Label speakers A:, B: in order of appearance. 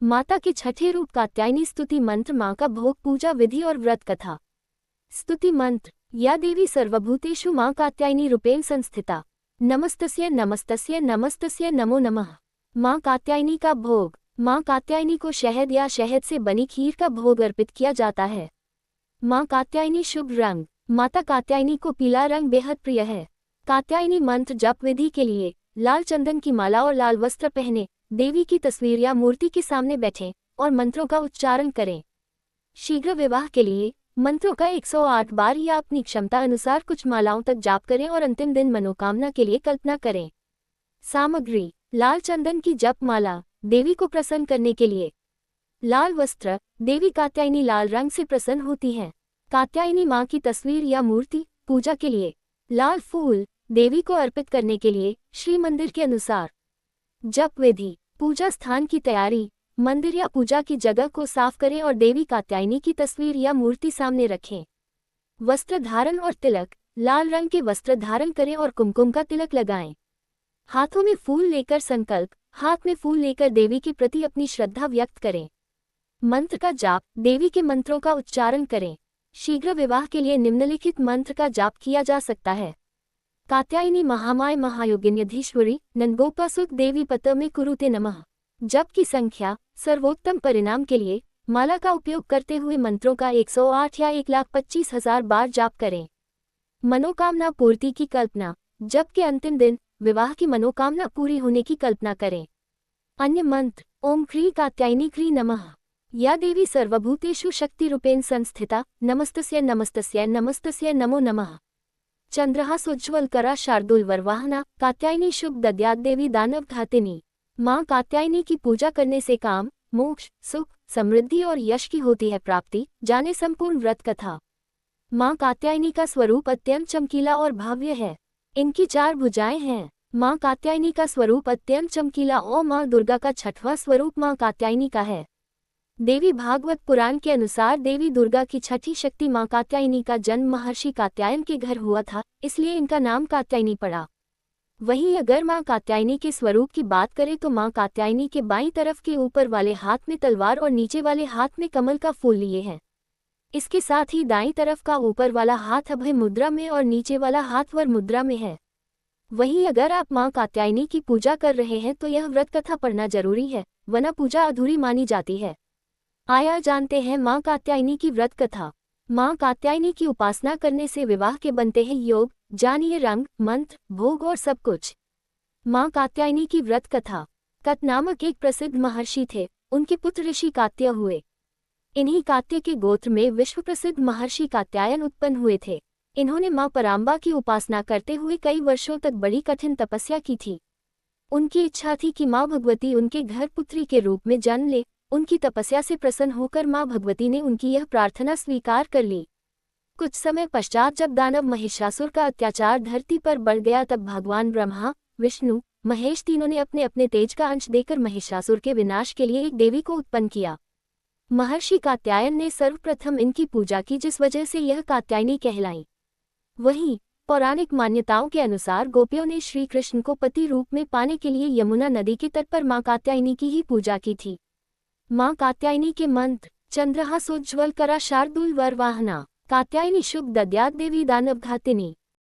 A: माता के छठे रूप कात्यायनी स्तुति मंत्र। माँ का भोग, पूजा विधि और व्रत कथा। स्तुति मंत्र। या देवी सर्वभूतेषु माँ कात्यायनी रूपेण संस्थिता, नमस्तस्यै नमस्तस्यै नमस्तस्यै नमो नमः। माँ कात्यायनी का भोग। माँ कात्यायनी को शहद या शहद से बनी खीर का भोग अर्पित किया जाता है। माँ कात्यायनी शुभ रंग। माता कात्यायनी को पीला रंग बेहद प्रिय है। कात्यायनी मंत्र जप विधि के लिए लाल चंदन की माला और लाल वस्त्र पहने, देवी की तस्वीर या मूर्ति के सामने बैठें और मंत्रों का उच्चारण करें। शीघ्र विवाह के लिए मंत्रों का 108 बार या अपनी क्षमता अनुसार कुछ मालाओं तक जाप करें और अंतिम दिन मनोकामना के लिए कल्पना करें। सामग्री। लाल चंदन की जप माला, देवी को प्रसन्न करने के लिए। लाल वस्त्र, देवी कात्यायनी लाल रंग से प्रसन्न होती हैं। कात्यायनी माँ की तस्वीर या मूर्ति, पूजा के लिए। लाल फूल, देवी को अर्पित करने के लिए श्री मंदिर के अनुसार। जप विधि। पूजा स्थान की तैयारी। मंदिर या पूजा की जगह को साफ करें और देवी कात्यायनी की तस्वीर या मूर्ति सामने रखें। वस्त्र धारण और तिलक। लाल रंग के वस्त्र धारण करें और कुमकुम का तिलक लगाएं। हाथों में फूल लेकर संकल्प। हाथ में फूल लेकर देवी के प्रति अपनी श्रद्धा व्यक्त करें। मंत्र का जाप। देवी के मंत्रों का उच्चारण करें। शीघ्र विवाह के लिए निम्नलिखित मंत्र का जाप किया जा सकता है। कात्यायनी महामाय महायोगिन्यधीश्वरी नंदगोपासुत देवी पतमे कुरुते नमः। जप की संख्या। सर्वोत्तम परिणाम के लिए माला का उपयोग करते हुए मंत्रों का 108 या 1,25,000 बार जाप करें। मनोकामना पूर्ति की कल्पना। जप के अंतिम दिन विवाह की मनोकामना पूरी होने की कल्पना करें। अन्य मंत्र। ओम ह्रीं कात्यायनी ह्रीं नमः। या देवी सर्वभूतेषु शक्तिरूपेण संस्थिता, नमस्तस्यै नमस्तस्यै नमस्तस्यै नमो नमः। चंद्रहासोज्ज्वलकरा शार्दूलवरवाहना कात्यायनी शुभ दद्यात् देवी दानवघातिनी। माँ कात्यायनी की पूजा करने से काम, मोक्ष, सुख, समृद्धि और यश की होती है प्राप्ति। जाने संपूर्ण व्रत कथा। माँ कात्यायनी का स्वरूप अत्यंत चमकीला और भव्य है। इनकी 4 भुजाएं हैं। माँ कात्यायनी का स्वरूप अत्यंत चमकीला और माँ दुर्गा का छठवां स्वरूप माँ कात्यायनी का है। देवी भागवत पुराण के अनुसार देवी दुर्गा की छठी शक्ति माँ कात्यायनी का जन्म महर्षि कात्यायन के घर हुआ था, इसलिए इनका नाम कात्यायनी पड़ा। वहीं अगर माँ कात्यायनी के स्वरूप की बात करें तो माँ कात्यायनी के बाईं तरफ के ऊपर वाले हाथ में तलवार और नीचे वाले हाथ में कमल का फूल लिए हैं। इसके साथ ही दाईं तरफ का ऊपर वाला हाथ अभय मुद्रा में और नीचे वाला हाथ वर मुद्रा में है। वहीं अगर आप माँ कात्यायनी की पूजा कर रहे हैं तो यह व्रत कथा पढ़ना जरूरी है, वरना पूजा अधूरी मानी जाती है। आया जानते हैं माँ कात्यायनी की व्रत कथा। माँ कात्यायनी की उपासना करने से विवाह के बनते हैं योग। जानिए रंग, मंत्र, भोग और सब कुछ। माँ कात्यायनी की व्रत कथा। कत नामक एक प्रसिद्ध महर्षि थे। उनके पुत्र ऋषि कात्य हुए। इन्हीं कात्य के गोत्र में विश्व प्रसिद्ध महर्षि कात्यायन उत्पन्न हुए थे। इन्होंने माँ पराम्बा की उपासना करते हुए कई वर्षों तक बड़ी कठिन तपस्या की थी। उनकी इच्छा थी कि माँ भगवती उनके घर पुत्री के रूप में जन्म ले। उनकी तपस्या से प्रसन्न होकर माँ भगवती ने उनकी यह प्रार्थना स्वीकार कर ली। कुछ समय पश्चात जब दानव महिषासुर का अत्याचार धरती पर बढ़ गया तब भगवान ब्रह्मा, विष्णु, महेश तीनों ने अपने अपने तेज का अंश देकर महिषासुर के विनाश के लिए एक देवी को उत्पन्न किया। महर्षि कात्यायन ने सर्वप्रथम इनकी पूजा की, जिस वजह से यह कात्यायनी कहलाई। वहीं पौराणिक मान्यताओं के अनुसार गोपियों ने श्री कृष्ण को पति रूप में पाने के लिए यमुना नदी के तट पर माँ कात्यायनी की ही पूजा की थी। माँ कात्यायनी के मंत्र। चंद्रहासोज्ज्वलकरा शार्दूलवरवाहना कात्यायनी शुभ दद्यात् देवी दानवघातिनी।